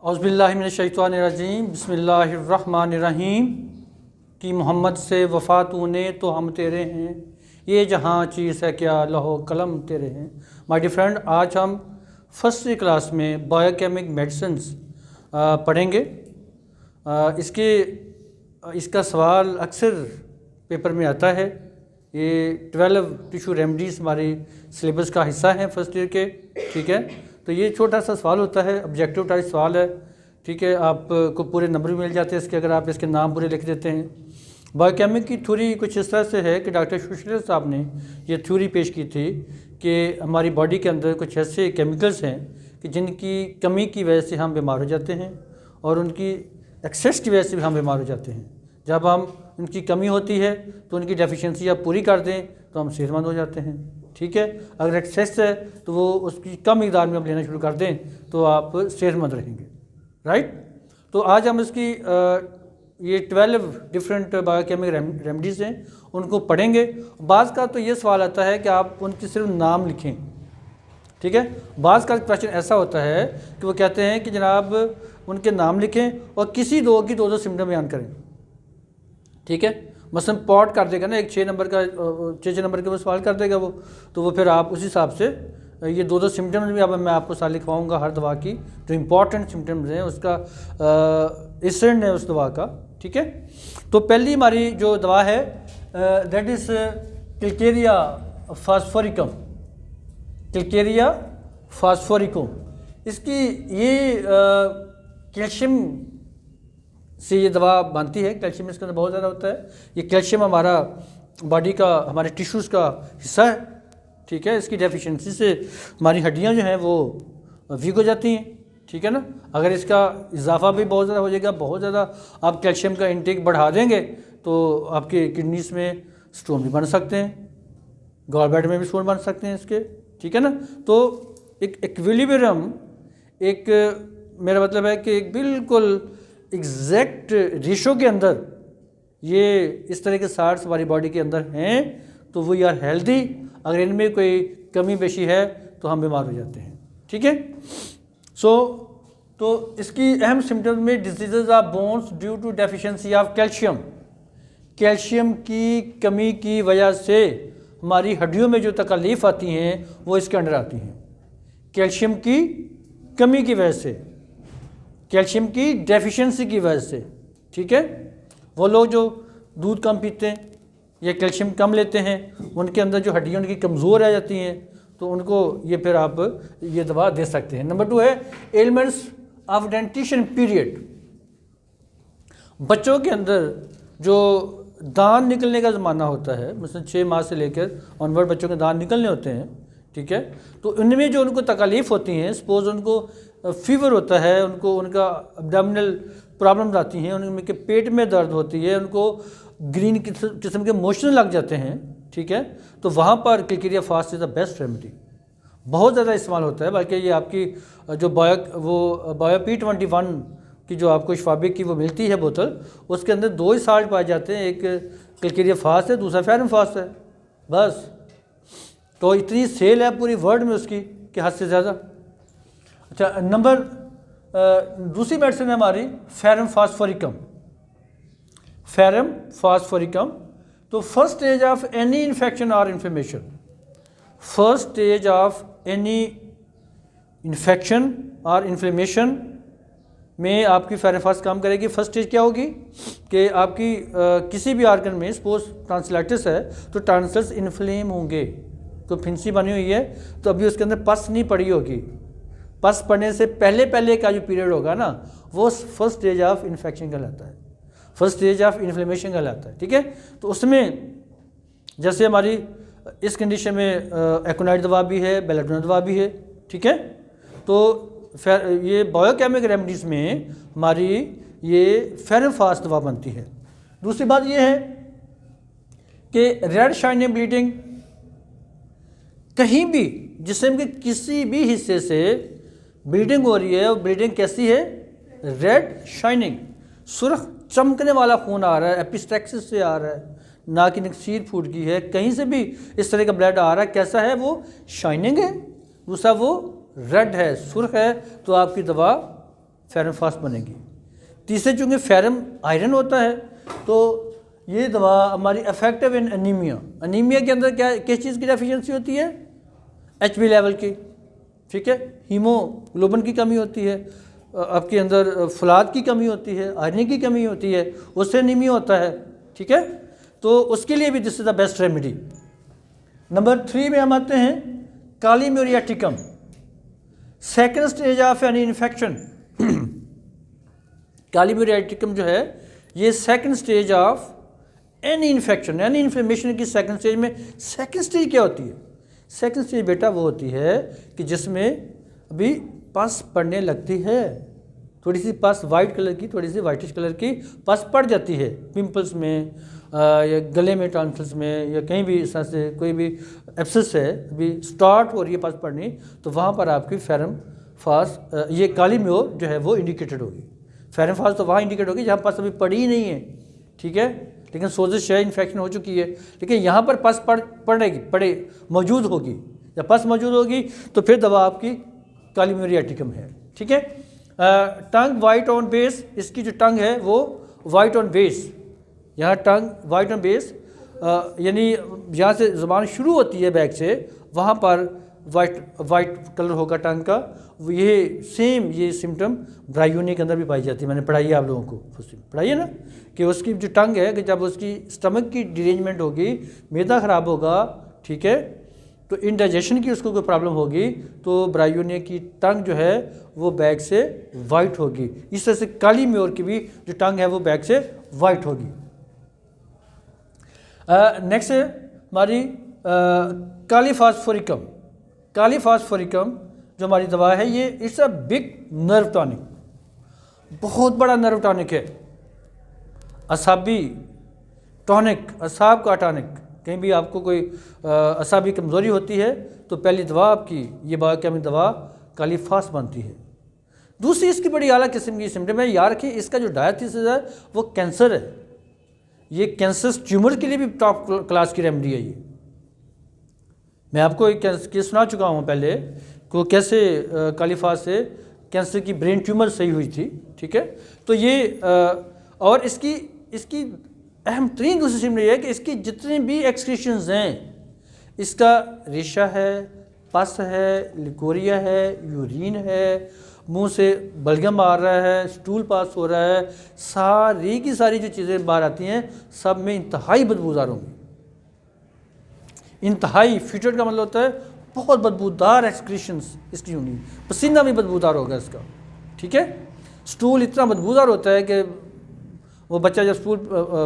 औज़ुबिल्लाहिमिनश्शैतानिर्रजीम बिस्मिल्लाहिर्रहमानिर्रहीम कि मोहम्मद से वफ़ा तूने तो हम तेरे हैं, ये जहाँ चीज़ है क्या लहो कलम तेरे हैं। माय डियर फ्रेंड, आज हम फर्स्ट क्लास में बायोकेमिक मेडिसिन्स पढ़ेंगे। इसका सवाल अक्सर पेपर में आता है। ये 12 टिशू रेमडीज़ हमारी सिलेबस का हिस्सा हैं फर्स्ट ईयर के, ठीक है। तो ये छोटा सा सवाल होता है, ऑब्जेक्टिव टाइप सवाल है, ठीक है। आपको पूरे नंबर भी मिल जाते हैं इसके, अगर आप इसके नाम पूरे लिख देते हैं। बायोकेमिक की थ्योरी कुछ इस तरह से है कि डॉक्टर शुशलर साहब ने ये थ्योरी पेश की थी कि हमारी बॉडी के अंदर कुछ ऐसे केमिकल्स हैं कि जिनकी कमी की वजह से हम बीमार हो जाते हैं और उनकी एक्सेस की वजह से भी हम बीमार हो जाते हैं। जब हम उनकी कमी होती है तो उनकी डेफिशिएंसी आप पूरी कर दें तो हम सेहतमंद हो जाते हैं, ठीक है। अगर एक्सेस है तो वो उसकी कम मिकदार में आप लेना शुरू कर दें तो आप सेहतमंद रहेंगे, राइट। तो आज हम इसकी ये 12 डिफरेंट बायोकेमिक रेमडीज़ हैं, उनको पढ़ेंगे। बाज़ का तो ये सवाल आता है कि आप उनके सिर्फ नाम लिखें, ठीक है। बाज़ का क्वेश्चन ऐसा होता है कि वो कहते हैं कि जनाब उनके नाम लिखें और किसी दो की दो सिम्टम बयान करें, ठीक है। मसलन पॉट कर देगा ना, एक 6 नंबर का 6 नंबर के वो सवाल कर देगा वो, तो वो फिर आप उसी हिसाब से ये दो सिम्टम्स भी अब मैं आपको साथ लिखवाऊँगा हर दवा की, जो इम्पॉर्टेंट सिम्टम्स हैं उसका एसेंट है उस दवा का, ठीक है। तो पहली हमारी जो दवा है दैट इज़ क्लिकेरिया फास्फोरिकम। क्लिकेरिया फास्फोरिकम, इसकी ये कैल्शियम से ये दवा बनती है। कैल्शियम इसके अंदर बहुत ज़्यादा होता है। ये कैल्शियम हमारा बॉडी का, हमारे टिश्यूज़ का हिस्सा है, ठीक है। इसकी डेफिशिएंसी से हमारी हड्डियां जो हैं वो वीक हो जाती हैं, ठीक है ना। अगर इसका इजाफा भी बहुत ज़्यादा हो जाएगा, बहुत ज़्यादा आप कैल्शियम का इंटेक बढ़ा देंगे तो आपके किडनीज में स्टोन भी बन सकते हैं, गॉल ब्लैडर में भी स्टोन बन सकते हैं इसके, ठीक है ना। तो एक इक्विलिब्रियम, एक मेरा मतलब है कि एक बिल्कुल एग्जैक्ट रेशो के अंदर ये इस तरह के साल्ट्स हमारी बॉडी के अंदर हैं तो वो आर हेल्दी। अगर इनमें कोई कमी पेशी है तो हम बीमार हो जाते हैं, ठीक है। तो इसकी अहम सिम्टम्स में diseases of bones due to deficiency of calcium. Calcium की कमी की वजह से हमारी हड्डियों में जो तकलीफ़ आती हैं वो इसके अंदर आती हैं, कैल्शियम की कमी की वजह से, कैल्शियम की डेफिशिएंसी की वजह से, ठीक है। वो लोग जो दूध कम पीते हैं या कैल्शियम कम लेते हैं, उनके अंदर जो हड्डियाँ उनकी कमज़ोर रह जाती हैं, तो उनको ये फिर आप ये दवा दे सकते हैं। नंबर 2 है एलिमेंट्स ऑफ डेंटिशन पीरियड। बच्चों के अंदर जो दांत निकलने का ज़माना होता है, मतलब 6 माह से लेकर ऑनवर्ड बच्चों के दांत निकलने होते हैं, ठीक है। तो उनमें जो उनको तकलीफ़ होती हैं, सपोज़ उनको फीवर होता है, उनको उनका एब्डोमिनल प्रॉब्लम्स आती हैं, उनके पेट में दर्द होती है, उनको ग्रीन किस्म के मोशन लग जाते हैं, ठीक है। तो वहाँ पर calcarea phos is the best remedy. बहुत ज़्यादा इस्तेमाल होता है, बल्कि ये आपकी जो बायो P21 की जो आपको शफाबिक की वो मिलती है बोतल, उसके अंदर 2 ही साल्ट पाए जाते हैं, एक क्लिकेरिया फास्ट है, दूसरा फेरम फास्ट है, बस। तो इतनी सेल है पूरी वर्ल्ड में उसकी कि हद से ज़्यादा। अच्छा, दूसरी मेडिसिन है हमारी फेरम फास्फोरिकम। फेरम फास्फोरिकम, तो first stage of any infection और inflammation, first stage of any infection और इन्फ्लेमेशन में आपकी फेरम फास्ट काम करेगी। फर्स्ट स्टेज क्या होगी कि आपकी किसी भी आर्गन में, सपोज टॉन्सिलाइटिस है तो टॉन्सिल्स इन्फ्लेम होंगे, तो फिंसी बनी हुई है तो अभी उसके अंदर पस नहीं पड़ी होगी। पस पड़ने से पहले का जो पीरियड होगा ना, वो फर्स्ट स्टेज ऑफ इन्फेक्शन कहलाता है, फर्स्ट स्टेज ऑफ इन्फ्लेमेशन कहलाता है, ठीक है। तो उसमें जैसे हमारी इस कंडीशन में एकोनाइट दवा भी है, बेलाडोना दवा भी है, ठीक है। तो ये बायोकेमिक रेमडीज़ में हमारी ये फेरम फास्ट दवा बनती है। दूसरी बात ये है कि रेड शाइनिंग ब्लीडिंग, कहीं भी जिस्म के किसी भी हिस्से से ब्लीडिंग हो रही है, और ब्लीडिंग कैसी है, रेड शाइनिंग, सुर्ख चमकने वाला खून आ रहा है, एपिस्टेक्सिस से आ रहा है, ना कि नक्सीर फूड की है, कहीं से भी इस तरह का ब्लड आ रहा है, कैसा है वो, शाइनिंग है। दूसरा वो रेड है, सुर्ख है, तो आपकी दवा फेरम फास्ट बनेगी। तीसरे चूँकि फेरम आयरन होता है तो ये दवा हमारी इफेक्टिव इन एनीमिया। एनीमिया के अंदर क्या किस चीज़ की डेफिशिएंसी होती है? HB लेवल की, ठीक है, हीमोग्लोबिन की कमी होती है, आपके अंदर फुलाद की कमी होती है, आयरन की कमी होती है, उससे एनीमिया होता है, ठीक है। तो उसके लिए भी this is the best remedy. Number 3 में हम आते हैं kali muriaticum, second stage of any infection. Kali muriaticum जो है ये second stage of any infection, any inflammation की सेकेंड स्टेज में। सेकेंड स्टेज क्या होती है? सेकेंड स्टेज बेटा वो होती है कि जिसमें अभी पस पड़ने लगती है, थोड़ी सी पस वाइट कलर की, थोड़ी सी वाइटिश कलर की पस पड़ जाती है पिंपल्स में या गले में, टॉन्सिल्स में, या कहीं भी इस तरह से कोई भी एब्सेस है, अभी स्टार्ट हो रही है पस पड़नी, तो वहाँ पर आपकी फेरम फास्ट ये काली म्योर जो है वो इंडिकेटेड होगी। फेरम फास्ट तो वहाँ इंडिकेट होगी जहाँ पस अभी पड़ी ही नहीं है, ठीक है, लेकिन सोजिश है, इन्फेक्शन हो चुकी है, लेकिन यहाँ पर पस पड़े मौजूद होगी, जब पस मौजूद होगी तो फिर दवा आपकी काली म्यूरियाटिकम है, ठीक है। टंग वाइट ऑन बेस, इसकी जो टंग है वो वाइट ऑन बेस, यहाँ टंग वाइट ऑन बेस यानी जहाँ से ज़ुबान शुरू होती है बैक से वहाँ पर वाइट कलर होगा टंग का। ये सेम ये सिम्टम ब्रायोनी के अंदर भी पाई जाती है, मैंने पढ़ाई है आप लोगों को, पढ़ाई है ना, कि उसकी जो टंग है कि जब उसकी स्टमक की डिरेंजमेंट होगी, मैदा ख़राब होगा, ठीक है, तो इंडाइजेशन की उसको कोई प्रॉब्लम होगी तो ब्रायोनी की टंग जो है वो बैक से वाइट होगी। इस तरह से काली म्योर की भी जो टंग है वो बैक से वाइट होगी। नेक्स्ट है हमारी काली फास्फोरिकम। काली फास्फोरिकम जो हमारी दवा है ये it's a big nerve tonic, बहुत बड़ा नर्व टॉनिक है, असाबी टॉनिक, असाब का टॉनिक। कहीं भी आपको कोई असाबी कमज़ोरी होती है तो पहली दवा आपकी ये बायोकेमिक दवा काली फास्ट बनती है। दूसरी इसकी बड़ी आला किस्म की सिम्टम है, याद रखिए इसका जो डायथिसिस है वो कैंसर है, ये कैंसर ट्यूमर के लिए भी टॉप क्लास की रेमेडी है। ये मैं आपको एक केस सुना चुका हूँ पहले को कैसे काली फास्ट से कैंसर की ब्रेन ट्यूमर सही हुई थी, ठीक है। तो ये और इसकी अहम तरीन दूसरी सिम्टम ये है कि इसकी जितने भी एक्सक्रीशंस हैं, इसका रेशा है, पस है, लिकोरिया है, यूरिन है, मुंह से बलगम आ रहा है, स्टूल पास हो रहा है, सारी की सारी जो चीज़ें बाहर आती हैं सब में इंतहाई बदबूदार होंगी। इंतहाई फ्यूचर का मतलब होता है बहुत बदबूदार एक्सक्रीशंस इसकी होंगी, पसीना भी बदबूदार होगा इसका, ठीक है। स्टूल इतना बदबूदार होता है कि वो बच्चा जब स्टूल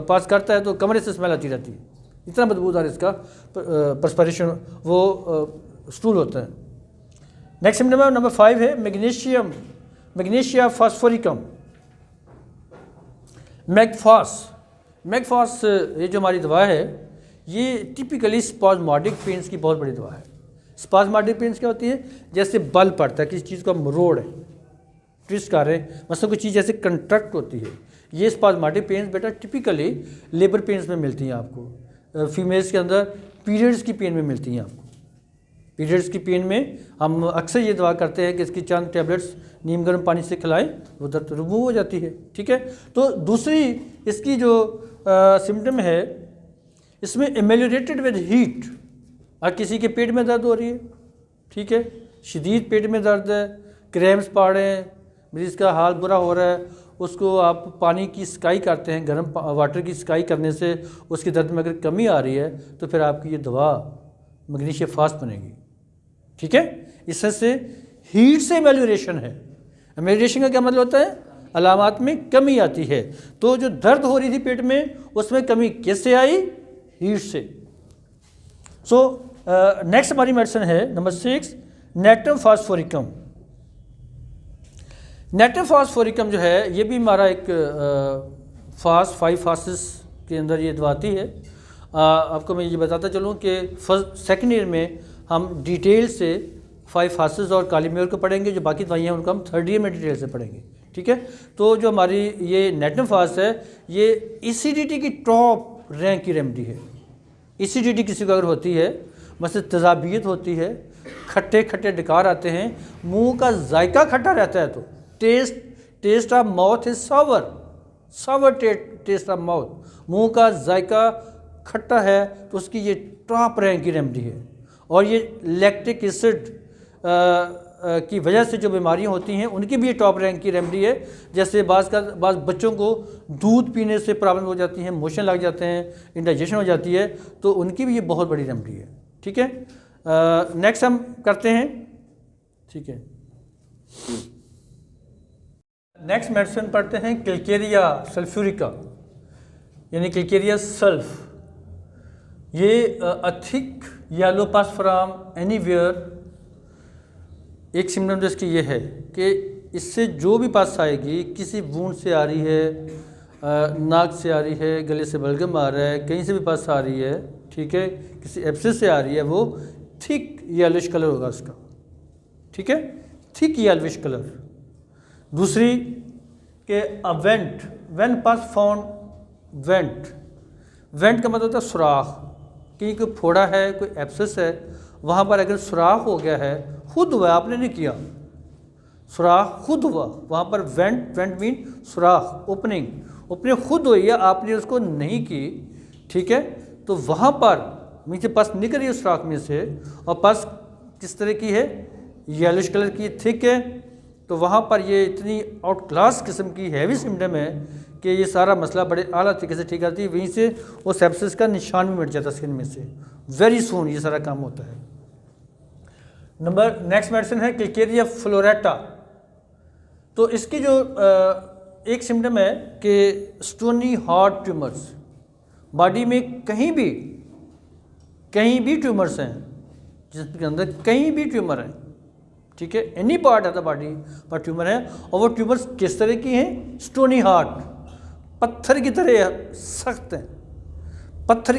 पास करता है तो कमरे से स्मेल आती रहती है, इतना बदबूदार इसका परस्पिरेशन वो स्टूल होता है। नेक्स्ट नंबर 5 है मैग्नीशिया फास्फोरिकम, मैगफास। ये जो हमारी दवा है ये टिपिकली स्पाज्मोडिक पेन्स की बहुत बड़ी दवा है। स्पाज्मोडिक पेन्स क्या होती है? जैसे बल पड़ता है, किसी चीज़ को हम मरोड़ है, ट्विस्ट कर रहे हैं, मतलब कोई चीज़ जैसे कंट्रैक्ट होती है, ये स्पाज्मोडिक पेन्स बेटा टिपिकली लेबर पेन्स में मिलती हैं आपको। फीमेल्स के अंदर पीरियड्स की पेन में मिलती हैं आपको। पीरियड्स की पेन में हम अक्सर ये दवा करते हैं कि इसकी चंद टैबलेट्स नीम गर्म पानी से खिलाएं, वो दर्द रिमूव हो जाती है, ठीक है। तो दूसरी इसकी जो सिम्टम है इसमें एमेलियोरेटेड विद हीट, और किसी के पेट में दर्द हो रही है, ठीक है, शदीद पेट में दर्द है, क्रैम्स पा रहे हैं, मरीज़ का हाल बुरा हो रहा है, उसको आप पानी की सिकाई करते हैं, गर्म वाटर की सिकाई करने से उसके दर्द में अगर कमी आ रही है तो फिर आपकी ये दवा मैग्नीशिया फास्ट बनेगी, ठीक है। इससे से हीट से एमेलियोरेशन है। एमेलियोरेशन का क्या मतलब होता है? अलामात में कमी आती है। तो जो दर्द हो रही थी पेट में उसमें कमी किससे आई? हीट से। सो नेक्स्ट हमारी मेडिसिन है नंबर 6 नेट्रम फास्फोरिकम। नेट्रम फास्फोरिकम जो है ये भी हमारा एक 5 फासिस के अंदर ये दवा आती है। आपको मैं ये बताता चलूँ कि सेकेंड ईयर में हम डिटेल से 5 फासिस और काली म्योर को पढ़ेंगे, जो बाकी दवाइयाँ हैं उनको हम थर्ड ईयर में डिटेल से पढ़ेंगे, ठीक है। तो जो हमारी ये नेट्रम फास्ट है ये एसिडिटी की टॉप रैंक की रेमेडी है। एसिडिटी किसी को अगर होती है, मतलब तेज़ाबियत होती है, खट्टे खट्टे डकार आते हैं, मुंह का जायका खट्टा रहता है, तो taste of mouth is sour taste of mouth, मुंह का जायका खट्टा है, तो उसकी ये टॉप रैंक की रेमेडी है। और ये लैक्टिक एसिड की वजह से जो बीमारियां होती हैं उनकी भी ये टॉप रैंक की रेमेडी है। जैसे बाज़ बच्चों को दूध पीने से प्रॉब्लम हो जाती है, मोशन लग जाते हैं, इंडाइजेशन हो जाती है, तो उनकी भी ये बहुत बड़ी रेमेडी है। ठीक है, नेक्स्ट हम करते हैं। ठीक है, नेक्स्ट मेडिसिन पढ़ते हैं किलकेरिया सल्फ्यूरिका, यानी किलकेरिया सल्फ। ये थिक येलो पस फ्रॉम एनीवेयर। एक सिम्टम जिसकी ये है कि इससे जो भी पस आएगी, किसी वूंड से आ रही है, नाक से आ रही है, गले से बलगम आ रहा है, कहीं से भी पस आ रही है, ठीक है, किसी एब्सेस से आ रही है, वो थिक येलोइश कलर होगा उसका। ठीक है, थिक येलोइश कलर। दूसरी कि अ वेंट, व्हेन पस फाउंड वेंट का मतलब होता है सुराख। कहीं कोई फोड़ा है, कोई एब्सेस है, वहाँ पर अगर सुराख हो गया है, खुद हुआ, आपने नहीं किया, सुराख खुद हुआ, वहाँ पर वेंट मीन सुराख, ओपनिंग खुद हुई है, आपने उसको नहीं की। ठीक है, तो वहाँ पर नीचे पस निकल रही है सुराख में से, और पस किस तरह की है, येलोइश कलर की, थिक है, तो वहाँ पर ये इतनी आउट क्लास किस्म की हैवी सिम्टम है कि ये सारा मसला बड़े आला तरीके से ठीक आती है। वहीं से वो सेप्सिस का निशान भी मिट जाता है स्किन में से, वेरी सून ये सारा काम होता है। नेक्स्ट मेडिसिन है किलकेरिया फ्लोरेटा। तो इसकी जो एक सिम्टम है कि स्टोनी हार्ट ट्यूमर्स, बॉडी में कहीं भी ट्यूमर्स हैं, जिसके अंदर कहीं भी ट्यूमर हैं, ठीक है, एनी पार्ट है द बॉडी पर ट्यूमर है, और वो ट्यूमर्स किस तरह की हैं, स्टोनी हार्ट, पत्थर की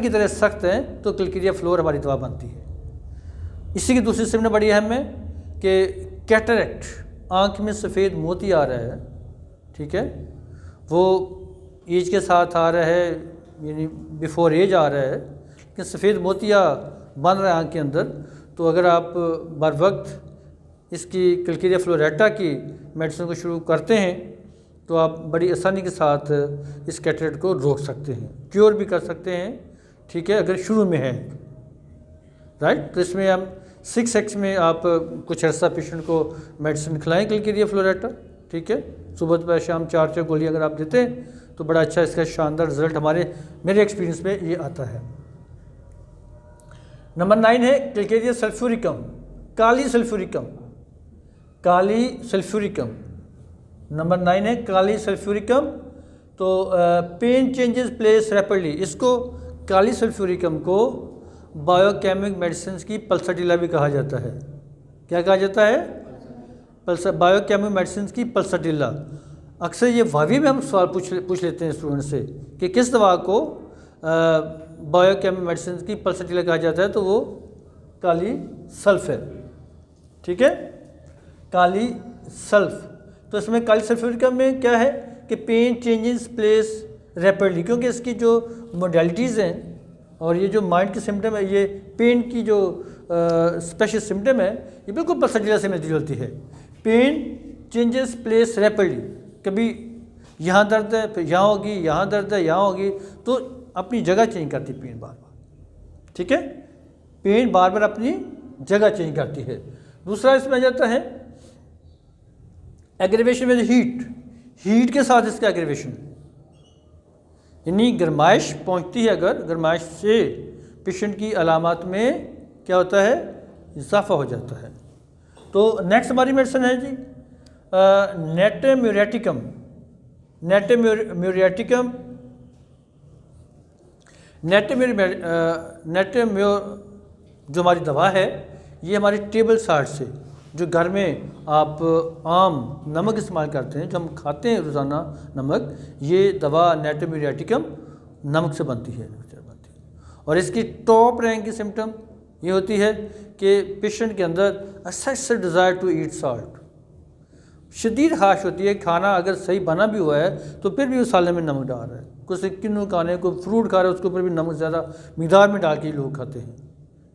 तरह सख्त हैं, तो किलकेरिया फ्लोर हमारी दवा बनती है। इसी की दूसरी सिम्टम बड़ी अहम है कि कैटरेक्ट, आँख में सफ़ेद मोती आ रहा है, ठीक है, वो एज के साथ आ रहा है, यानी बिफोर एज आ रहा है, लेकिन सफ़ेद मोतिया बन रहा है आँख के अंदर। तो अगर आप बर वक्त इसकी किलकेरिया फ्लोरेटा की मेडिसिन को शुरू करते हैं तो आप बड़ी आसानी के साथ इस कैटरेक्ट को रोक सकते हैं, क्योर भी कर सकते हैं। ठीक है, अगर शुरू में है, राइट। तो इसमें हम 6x में आप कुछ अर्सा पेशेंट को मेडिसिन खिलाएं किलकेरिया फ्लोरेटा, ठीक है, सुबह दोपहर शाम 4 गोली अगर आप देते हैं तो बड़ा अच्छा इसका शानदार रिजल्ट मेरे एक्सपीरियंस में ये आता है। नंबर 9 है किलकेरिया सल्फ्यूरिकम, काली सल्फ्यूरिकम। नंबर 9 है काली सल्फ्यूरिकम। तो पेन चेंजेस प्लेस रैपिडली, इसको काली सल्फ्यूरिकम को बायोकेमिक मेडिसिन की पल्साटिला भी कहा जाता है। क्या कहा जाता है? बायोकेमिक मेडिसिन की पल्साटिला। अक्सर ये वावी में हम सवाल पूछ लेते हैं स्टूडेंट से कि किस दवा को बायोकेमिक मेडिसिन की पल्साटिला कहा जाता है, तो वो काली सल्फ है। ठीक है, काली सल्फ। तो इसमें काली सल्फ्यूरिकम में क्या है कि पेन चेंजेस प्लेस रैपिडली, क्योंकि इसकी जो मोडालिटीज़ हैं और ये जो माइंड की सिम्टम है, ये पेन की जो स्पेशल सिम्टम है, ये बिल्कुल पल्साटिला से मिलती जुलती है। पेन चेंजेस प्लेस रैपिडली, कभी यहाँ दर्द है फिर यहाँ होगी, यहाँ दर्द है यहाँ होगी, तो अपनी जगह चेंज करती है पेन बार बार। ठीक है, पेन बार बार अपनी जगह चेंज करती है। दूसरा इसमें आ जाता है एग्रीवेशन विद हीट के साथ इसका एग्रीवेशन, यानी गर्माइश पहुंचती है, अगर गर्माइश से पेशेंट की अलामत में क्या होता है, इजाफा हो जाता है। तो नेक्स्ट हमारी मेडिसिन है जी नेटेम्यूरेटिकम। जो हमारी दवा है, ये हमारी टेबल साल्ट से, जो घर में आप आम नमक इस्तेमाल करते हैं, जो हम खाते हैं रोज़ाना नमक, ये दवा नेटेम्यूरेटिकम नमक से बनती है। और इसकी टॉप रैंक की सिम्टम ये होती है कि पेशेंट के अंदर excessive desire to eat salt, शदीद ख्वाहिश होती है, खाना अगर सही बना भी हुआ है तो फिर भी उस साले में नमक डाल रहा है, कुछ किन्नू खाने को फ्रूट खा रहा है उसके ऊपर भी नमक ज़्यादा मिक़दार में डाल के लोग खाते हैं।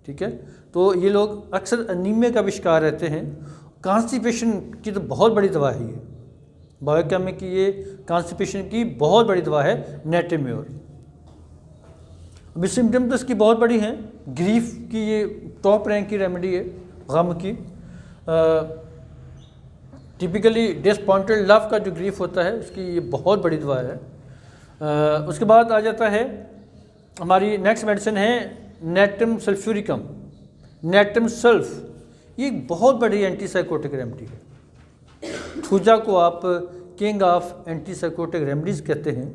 ठीक है, तो ये लोग अक्सर अनीमिया का भी शिकार रहते हैं। कॉन्स्टिपेशन की तो बहुत बड़ी दवा है बायोकेमिक की ये कॉन्स्टिपेशन की बहुत बड़ी दवा है नेटेम्योर। अभी सिम्टम तो इसकी बहुत बड़ी हैं। ग्रीफ की ये टॉप रैंक की रेमेडी है, गम की। टिपिकली डिसअपॉइंटेड लव का जो ग्रीफ होता है उसकी ये बहुत बड़ी दवा है। उसके बाद आ जाता है हमारी नेक्स्ट मेडिसिन है नेटम सल्फ्यूरिकम। नेटम सल्फ ये एक बहुत बड़ी एंटीसाइकोटिक रेमेडी है। थूजा को आप किंग ऑफ एंटीसाइकोटिक रेमेडीज़ कहते हैं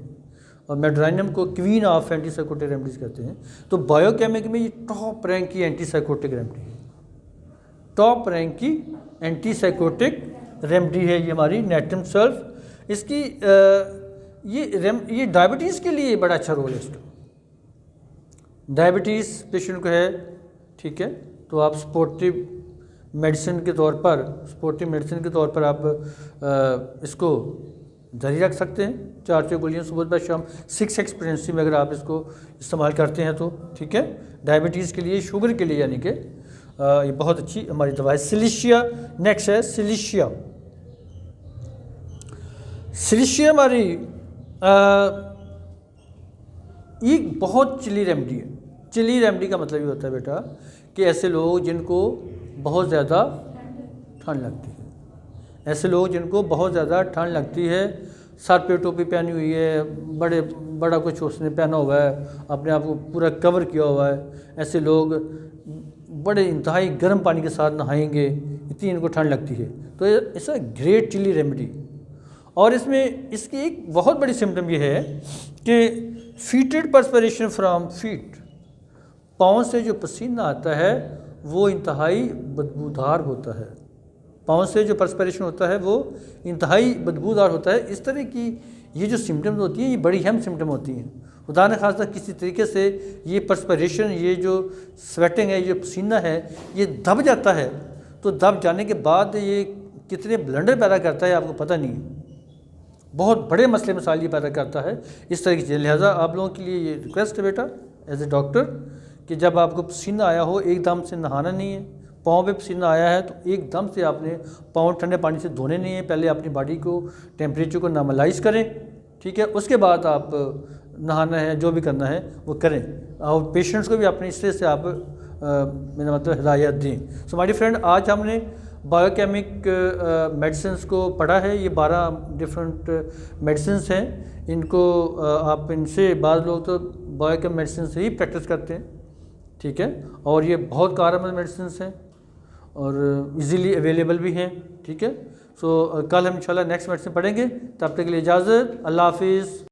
और मेड्राइनम को क्वीन ऑफ एंटीसाइकोटिक रेमेडीज़ कहते हैं। तो बायोकेमिक में ये टॉप रैंक की एंटीसाइकोटिक रेमेडी है, टॉप रैंक की एंटीसाइकोटिक रेमेडी है ये हमारी नेटम सल्फ। इसकी ये डायबिटीज़ के लिए बड़ा अच्छा रोल है इसका। डायबिटीज़ पेशेंट को है, ठीक है, तो आप सपोर्टिव मेडिसिन के तौर पर आप इसको जारी रख सकते हैं। 4 गोलियाँ सुबह शाम 6 एक्सपीरियंसी में अगर आप इसको इस्तेमाल करते हैं तो ठीक है। डायबिटीज़ के लिए, शुगर के लिए यानी कि ये बहुत अच्छी हमारी दवा है। सिलिशिया नेक्स्ट है सिलिशिया। सिलिशिया हमारी ये बहुत चिली रेमेडी है। चिली रेमेडी का मतलब ये होता है बेटा कि ऐसे लोग जिनको बहुत ज़्यादा ठंड लगती है, ऐसे लोग जिनको बहुत ज़्यादा ठंड लगती है, सर पे टोपी पहनी हुई है, बड़ा कुछ उसने पहना हुआ है, अपने आप को पूरा कवर किया हुआ है, ऐसे लोग बड़े इंतहाई गर्म पानी के साथ नहाएंगे, इतनी इनको ठंड लगती है। तो ऐसा ग्रेट चिली रेमेडी। और इसमें इसकी एक बहुत बड़ी सिम्टम ये है कि फीटेड पर्सपिरेशन फ्रॉम फीट, पाँव से जो पसीना आता है वो इंतहाई बदबूदार होता है। पाँव से जो पर्सपिरेशन होता है वो इंतहाई बदबूदार होता है। इस तरह की ये जो सिम्टम्स होती हैं ये बड़ी अहम सिम्टम होती हैं। खुदा न खास्ता किसी तरीके से ये पर्सपिरेशन, ये जो स्वेटिंग है, ये पसीना है, ये दब जाता है, तो दब जाने के बाद ये कितने ब्लंडर पैदा करता है आपको पता नहीं है। बहुत बड़े मसले मसाइल ये पैदा करता है इस तरह की चीज़ें। लिहाजा आप लोगों के लिए ये रिक्वेस्ट है बेटा एज ए डॉक्टर कि जब आपको पसीना आया हो एकदम से नहाना नहीं है। पाँव पे पसीना आया है तो एकदम से आपने पाँव ठंडे पानी से धोने नहीं है, पहले अपनी बॉडी को टेम्परेचर को नॉर्मलाइज करें, ठीक है, उसके बाद आप नहाना है, जो भी करना है वो करें। और पेशेंट्स को भी अपने इस तरह से आप मेरा मतलब हिदायत दें। सो माय फ्रेंड, आज हमने बायोकेमिक मेडिसिन्स को पढ़ा है। ये 12 डिफरेंट मेडिसिन्स हैं। इनको आप इनसे, बाद लोग तो बायोकेमिक मेडिसिन से ही प्रैक्टिस करते हैं, ठीक है, और ये बहुत कारगर मेडिसिन्स हैं और इजीली अवेलेबल भी हैं, ठीक है। सो कल हम इंशाल्लाह नेक्स्ट मेडिसिन पढ़ेंगे। तब तक के लिए इजाज़त, अल्लाह हाफिज़।